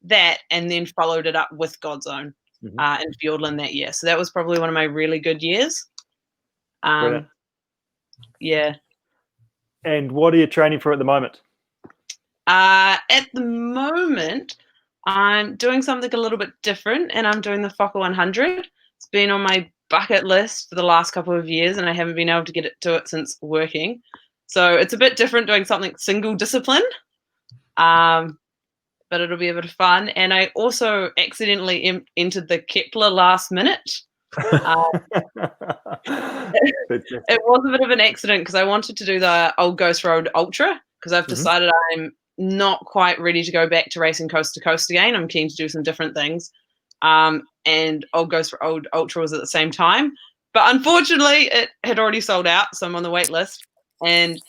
Speaker 4: that and then followed it up with God Zone in Fiordland that year. So that was probably one of my really good years. Yeah.
Speaker 2: And what are you training for at the moment?
Speaker 4: At the moment, I'm doing something a little bit different, and I'm doing the Fokker 100. It's been on my bucket list for the last couple of years, and I haven't been able to get to it since working. So it's a bit different doing something single discipline, but it'll be a bit of fun. And I also accidentally entered the Kepler last minute. It was a bit of an accident because I wanted to do the Old Ghost Road Ultra because I've decided I'm not quite ready to go back to racing coast to coast again. I'm keen to do some different things. And Old Ghost Road Ultra was at the same time. But unfortunately, it had already sold out, so I'm on the wait list. And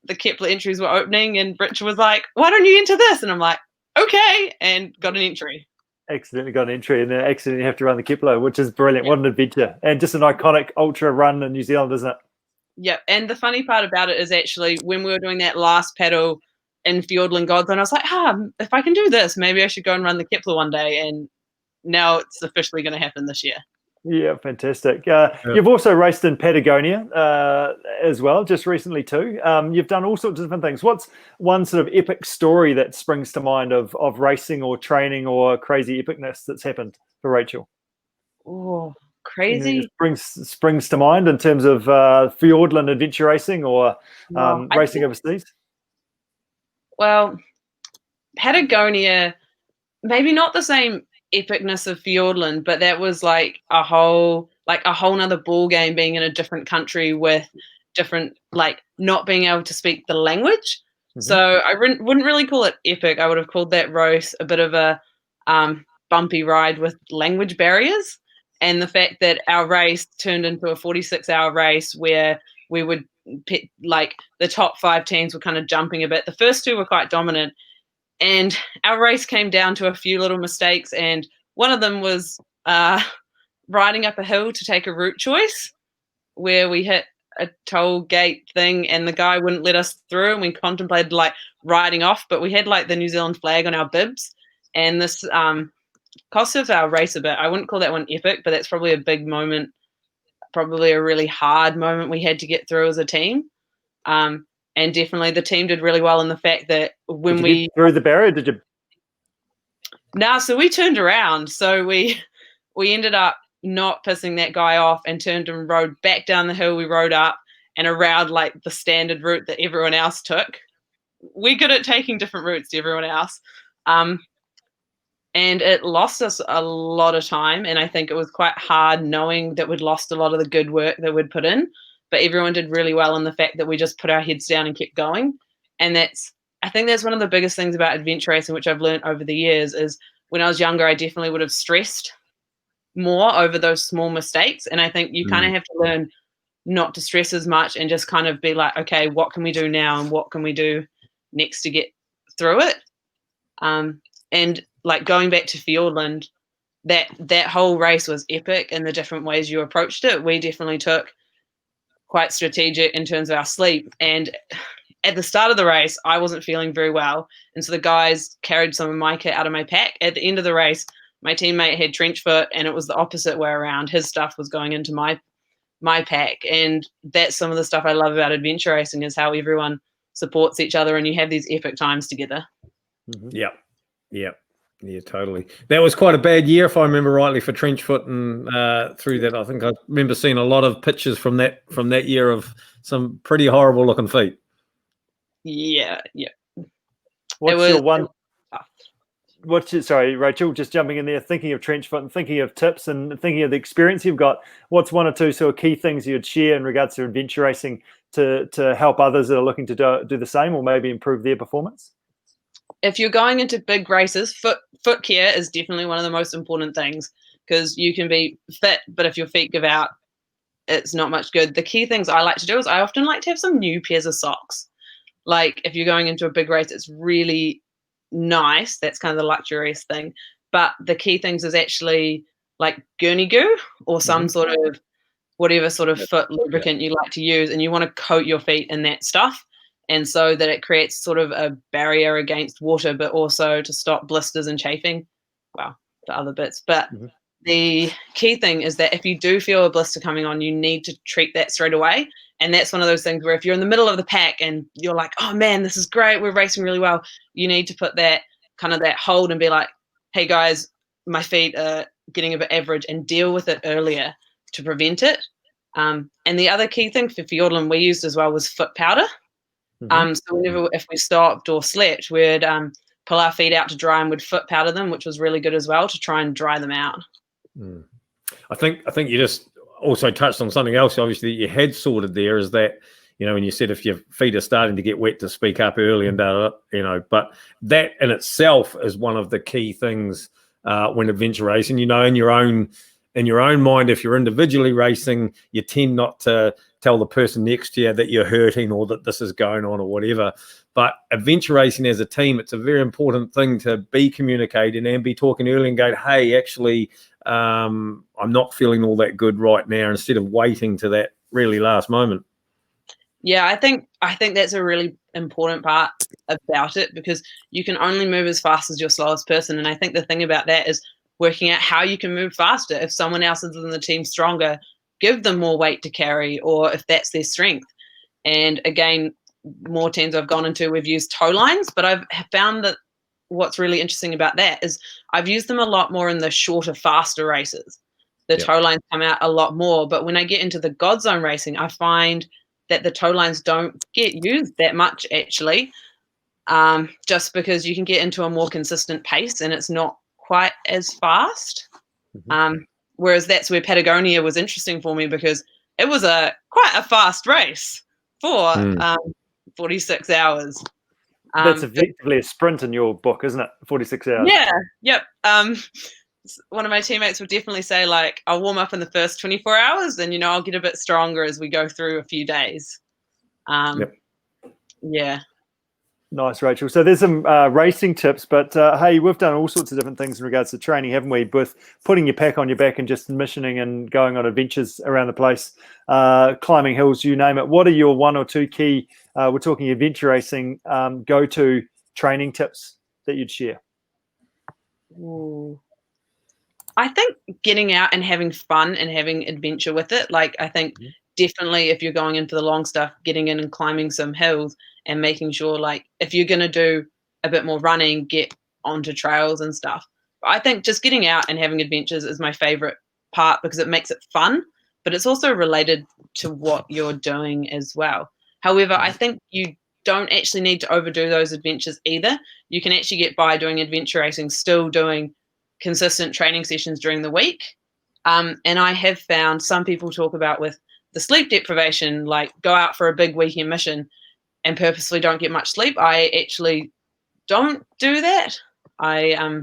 Speaker 4: the Kepler entries were opening, and Richard was like, why don't you enter this? And I'm like, okay, and got an entry.
Speaker 2: Accidentally got an entry, and then accidentally have to run the Kepler, which is brilliant. What an adventure. And just an iconic ultra run in New Zealand, isn't it?
Speaker 4: Yeah, and the funny part about it is actually when we were doing that last paddle in Fiordland God Zone, I was like, if I can do this, maybe I should go and run the Kepler one day. And now it's officially going to happen this year.
Speaker 2: Yeah, fantastic. You've also raced in Patagonia as well, just recently too. You've done all sorts of different things. What's one sort of epic story that springs to mind of racing or training or crazy epicness that's happened for Rachel?
Speaker 4: Oh, crazy.
Speaker 2: Springs to mind in terms of Fiordland adventure racing or racing overseas? Well,
Speaker 4: Patagonia, maybe not the same epicness of Fiordland, but that was like a whole nother ball game, being in a different country with different, like, not being able to speak the language. So I wouldn't really call it epic. I would have called that race a bit of a bumpy ride with language barriers, and the fact that our race turned into a 46-hour race where we would pick, like, the top 5 teams were kind of jumping a bit. The first 2 were quite dominant. And our race came down to a few little mistakes, and one of them was riding up a hill to take a route choice where we hit a toll gate thing and the guy wouldn't let us through, and we contemplated like riding off, but we had like the New Zealand flag on our bibs, and this cost us our race a bit. I wouldn't call that one epic, but that's probably a big moment, probably a really hard moment we had to get through as a team. And definitely the team did really well in the fact that when we
Speaker 2: get through the barrier, did you?
Speaker 4: No, so we turned around. So we ended up not pissing that guy off and turned and rode back down the hill we rode up and around like the standard route that everyone else took. we're good at taking different routes to everyone else. And it lost us a lot of time. And I think it was quite hard knowing that we'd lost a lot of the good work that we'd put in. But everyone did really well in the fact that we just put our heads down and kept going. And I think that's one of the biggest things about adventure racing, which I've learned over the years, is when I was younger, I definitely would have stressed more over those small mistakes. And I think you kind of have to learn not to stress as much and just kind of be like, okay, what can we do now and what can we do next to get through it? And like going back to Fiordland, that whole race was epic in the different ways you approached it. We definitely took quite strategic in terms of our sleep. And at the start of the race, I wasn't feeling very well. And so the guys carried some of my kit out of my pack. At the end of the race, my teammate had trench foot and it was the opposite way around. His stuff was going into my pack. And that's some of the stuff I love about adventure racing, is how everyone supports each other and you have these epic times together.
Speaker 1: Yeah, totally. That was quite a bad year, if I remember rightly, for Trenchfoot, and through that, I think I remember seeing a lot of pictures from that year of some pretty horrible looking feet.
Speaker 4: Yeah.
Speaker 2: Sorry, Rachel, just jumping in there, thinking of Trenchfoot and thinking of tips and thinking of the experience you've got, what's one or two sort of key things you'd share in regards to adventure racing to help others that are looking to do the same or maybe improve their performance?
Speaker 4: If you're going into big races, foot care is definitely one of the most important things, because you can be fit, but if your feet give out, it's not much good. The key things I like to do is I often like to have some new pairs of socks. Like if you're going into a big race, it's really nice. That's kind of the luxurious thing. But the key things is actually like gurney goo or some sort of whatever sort of foot lubricant you like to use, and you want to coat your feet in that stuff. And so that it creates sort of a barrier against water, but also to stop blisters and chafing. Well, the other bits. But the key thing is that if you do feel a blister coming on, you need to treat that straight away. And that's one of those things where if you're in the middle of the pack and you're like, oh man, this is great, we're racing really well, you need to put that kind of that hold and be like, hey guys, my feet are getting a bit average, and deal with it earlier to prevent it. And the other key thing for Fiordland we used as well was foot powder. So whenever, if we stopped or slept, we'd pull our feet out to dry and we'd foot powder them, which was really good as well to try and dry them out.
Speaker 1: I think you just also touched on something else, obviously, that you had sorted there, is that, when you said if your feet are starting to get wet, to speak up early and but that in itself is one of the key things when adventure racing, in your own mind, if you're individually racing, you tend not to tell the person next to you that you're hurting or that this is going on or whatever. But adventure racing as a team, it's a very important thing to be communicating and be talking early and going, hey, actually, I'm not feeling all that good right now, instead of waiting to that really last moment.
Speaker 4: Yeah, I think that's a really important part about it, because you can only move as fast as your slowest person. And I think the thing about that is working out how you can move faster. If someone else is in the team stronger, give them more weight to carry, or if that's their strength. And again, more teams I've gone into, we've used tow lines, but I've found that what's really interesting about that is I've used them a lot more in the shorter, faster races. The tow lines come out a lot more, but when I get into the God Zone racing, I find that the tow lines don't get used that much actually, just because you can get into a more consistent pace and it's not quite as fast. Whereas that's where Patagonia was interesting for me, because it was quite a fast race for 46 hours.
Speaker 2: That's effectively a sprint in your book, isn't it? 46 hours.
Speaker 4: Yeah. Yep. One of my teammates would definitely say, like, I'll warm up in the first 24 hours and, I'll get a bit stronger as we go through a few days. Yeah.
Speaker 2: Nice, Rachel. So there's some racing tips, but hey, we've done all sorts of different things in regards to training, haven't we? With putting your pack on your back and just missioning and going on adventures around the place, climbing hills, you name it. What are your one or two key, we're talking adventure racing, go-to training tips that you'd share?
Speaker 4: Ooh. I think getting out and having fun and having adventure with it. Like, I think definitely if you're going into the long stuff, getting in and climbing some hills and making sure, like, if you're going to do a bit more running, get onto trails and stuff. But I think just getting out and having adventures is my favorite part, because it makes it fun, but it's also related to what you're doing as well. However, I think you don't actually need to overdo those adventures either. You can actually get by doing adventure racing, still doing consistent training sessions during the week. And I have found some people talk about with the sleep deprivation, like go out for a big weekend mission and purposely don't get much sleep. I actually don't do that. I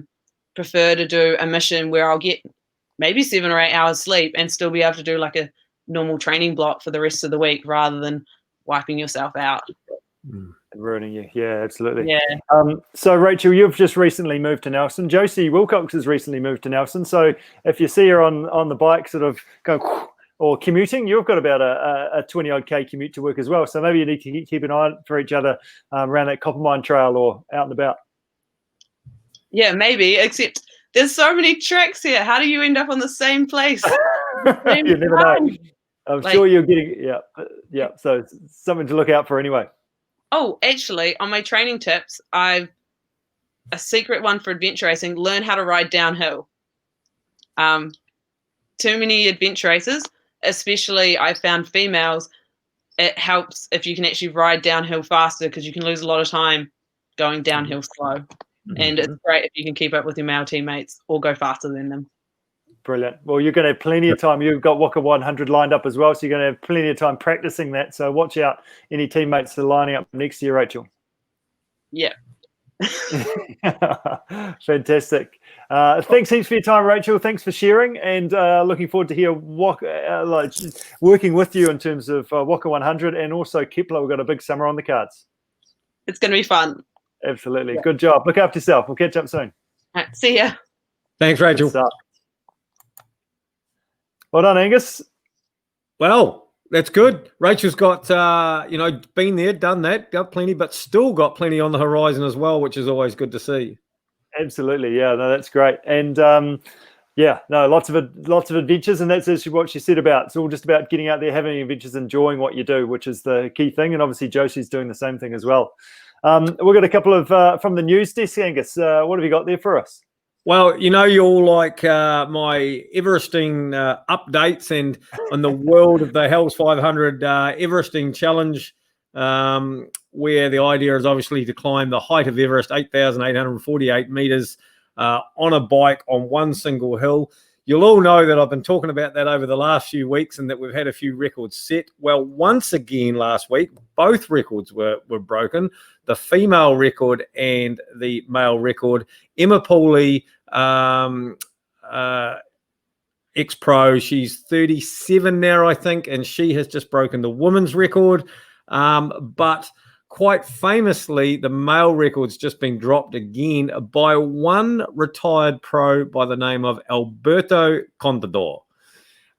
Speaker 4: prefer to do a mission where I'll get maybe 7 or 8 hours sleep and still be able to do like a normal training block for the rest of the week rather than wiping yourself out.
Speaker 2: Ruining you. Yeah, absolutely.
Speaker 4: Yeah.
Speaker 2: So Rachel, you've just recently moved to Nelson. Josie Wilcox has recently moved to Nelson. So if you see her on the bike sort of going or commuting, you've got about a 20 odd K commute to work as well. So maybe you need to keep an eye out for each other around that Coppermine Trail or out and about.
Speaker 4: Yeah, maybe, except there's so many tracks here. How do you end up on the same place?
Speaker 2: You never know. I'm sure you're getting, yeah. So it's something to look out for anyway.
Speaker 4: Oh, actually, on my training tips, I've a secret one for adventure racing: learn how to ride downhill. Too many adventure races, especially I found females, it helps if you can actually ride downhill faster because you can lose a lot of time going downhill slow. And it's great if you can keep up with your male teammates or go faster than them.
Speaker 2: Brilliant. Well, you're going to have plenty of time. You've got Waka 100 lined up as well, so you're going to have plenty of time practicing that. So watch out any teammates that are lining up next to you, Rachel.
Speaker 4: Yeah.
Speaker 2: Fantastic. Thanks heaps for your time, Rachel. Thanks for sharing, and looking forward to hear working with you in terms of Waka 100 and also Kepler. We've got a big summer on the cards.
Speaker 4: It's going to be fun.
Speaker 2: Absolutely. Yeah. Good job. Look after yourself. We'll catch up soon.
Speaker 4: All right, see ya.
Speaker 1: Thanks, Rachel.
Speaker 2: Well done, Angus.
Speaker 1: Well, that's good. Rachel's got, been there, done that, got plenty, but still got plenty on the horizon as well, which is always good to see.
Speaker 2: Absolutely. Yeah, no, that's great. And lots of adventures, and that's actually what she said about. It's all just about getting out there, having adventures, enjoying what you do, which is the key thing. And obviously Josie's doing the same thing as well. We've got a couple of from the news desk, Angus. What have you got there for us?
Speaker 1: Well, you all like my Everesting updates, and on the world of the Hells 500 Everesting Challenge, where the idea is obviously to climb the height of Everest, 8,848 meters on a bike on one single hill. You'll all know that I've been talking about that over the last few weeks and that we've had a few records set. Well, once again last week, both records were broken, the female record and the male record. Emma Pooley, ex-pro, she's 37 now, I think, and she has just broken the women's record. But quite famously, the male record's just been dropped again by one retired pro by the name of Alberto Contador.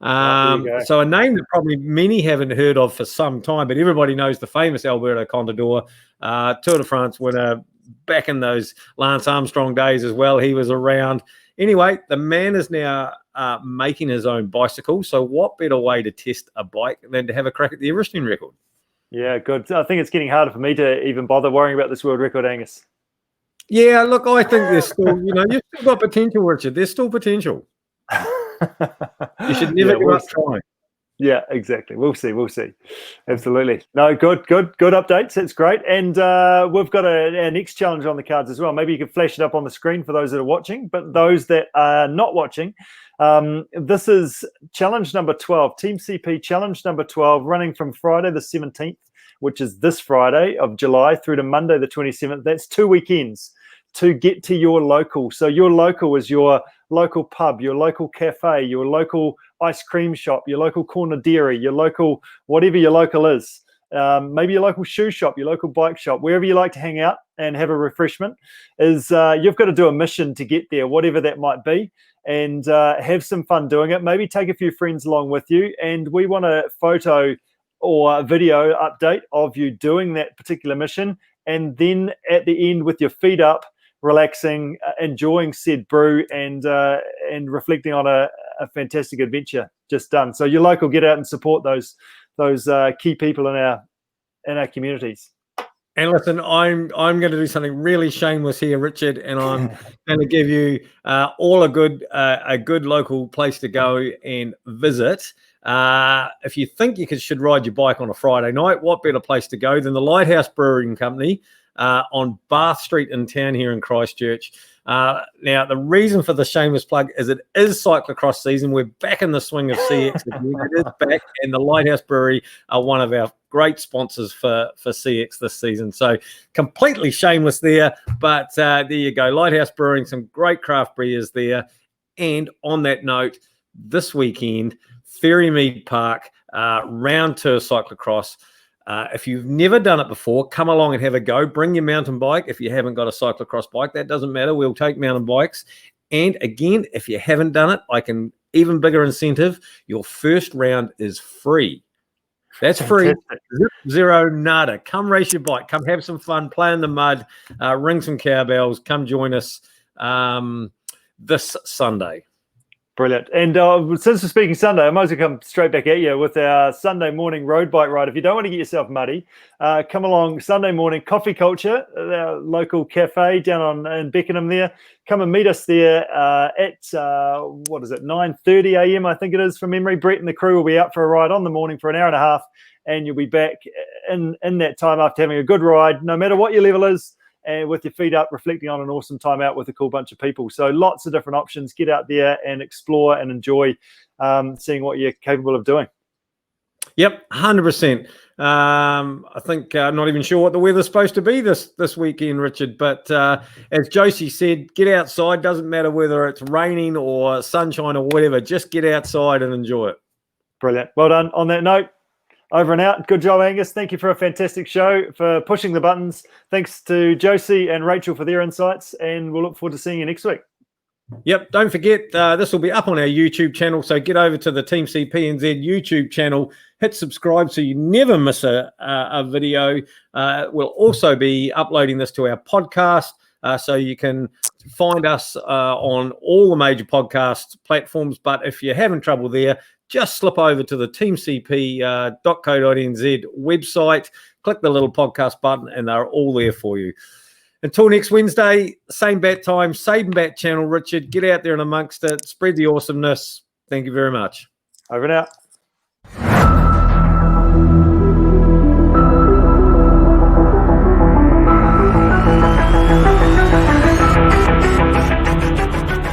Speaker 1: So a name that probably many haven't heard of for some time, but everybody knows the famous Alberto Contador, Tour de France winner back in those Lance Armstrong days as well. He was around. Anyway, the man is now making his own bicycle. So what better way to test a bike than to have a crack at the Everesting record?
Speaker 2: Yeah, good. I think it's getting harder for me to even bother worrying about this world record, Angus.
Speaker 1: Yeah, look, I think there's still, you've still got potential, Richard. There's still potential. You should never give up trying.
Speaker 2: Yeah, exactly. We'll see. Absolutely. No, good updates. That's great. And we've got our next challenge on the cards as well. Maybe you can flash it up on the screen for those that are watching, but those that are not watching, this is challenge number 12, Team CP challenge number 12, running from Friday the 17th, which is this Friday of July, through to Monday the 27th. That's 2 weekends to get to your local. So your local is your local pub, your local cafe, your local ice cream shop, your local corner dairy, your local, whatever your local is. Maybe your local shoe shop, your local bike shop, wherever you like to hang out and have a refreshment, is you've got to do a mission to get there, whatever that might be, and have some fun doing it. Maybe take a few friends along with you, and we want a photo or a video update of you doing that particular mission, and then at the end with your feet up, relaxing, enjoying said brew, and reflecting on a fantastic adventure just done. So your local, get out and support those key people in our communities.
Speaker 1: And listen, I'm going to do something really shameless here, Richard, and I'm going to give you all a good local place to go and visit. If you think you should ride your bike on a Friday night, what better place to go than the Lighthouse Brewing Company on Bath Street in town here in Christchurch. Now, the reason for the shameless plug is it is cyclocross season. We're back in the swing of CX. It is back, and the Lighthouse Brewery are one of our great sponsors for CX this season. So completely shameless there, but there you go. Lighthouse Brewing, some great craft beers there. And on that note, this weekend, Ferrymead Park, round tour cyclocross. If you've never done it before, come along and have a go. Bring your mountain bike. If you haven't got a cyclocross bike, that doesn't matter. We'll take mountain bikes. And again, if you haven't done it, even bigger incentive, your first round is free. That's free. Zero, nada. Come race your bike. Come have some fun. Play in the mud. Ring some cowbells. Come join us this Sunday.
Speaker 2: Brilliant. And since we're speaking Sunday, I might as well come straight back at you with our Sunday morning road bike ride. If you don't want to get yourself muddy, come along Sunday morning, Coffee Culture, our local cafe down in Beckenham there. Come and meet us there at, 9:30 a.m. I think it is from memory. Brett and the crew will be out for a ride on the morning for an hour and a half, and you'll be back in that time after having a good ride, no matter what your level is, and with your feet up, reflecting on an awesome time out with a cool bunch of people. So lots of different options. Get out there and explore and enjoy seeing what you're capable of doing.
Speaker 1: Yep, 100%. I think not even sure what the weather's supposed to be this weekend, Richard. But as Josie said, get outside. Doesn't matter whether it's raining or sunshine or whatever. Just get outside and enjoy it.
Speaker 2: Brilliant. Well done. On that note, over and out. Good job, Angus. Thank you for a fantastic show, for pushing the buttons. Thanks to Josie and Rachel for their insights, and we'll look forward to seeing you next week.
Speaker 1: Yep, don't forget, this will be up on our YouTube channel, so get over to the Team CPNZ YouTube channel, hit subscribe so you never miss a video. We'll also be uploading this to our podcast, so you can find us on all the major podcast platforms, but if you're having trouble there, just slip over to the teamcp.co.nz website, click the little podcast button, and they're all there for you. Until next Wednesday, same bat time, same bat channel, Richard. Get out there and amongst it. Spread the awesomeness. Thank you very much.
Speaker 2: Over and out.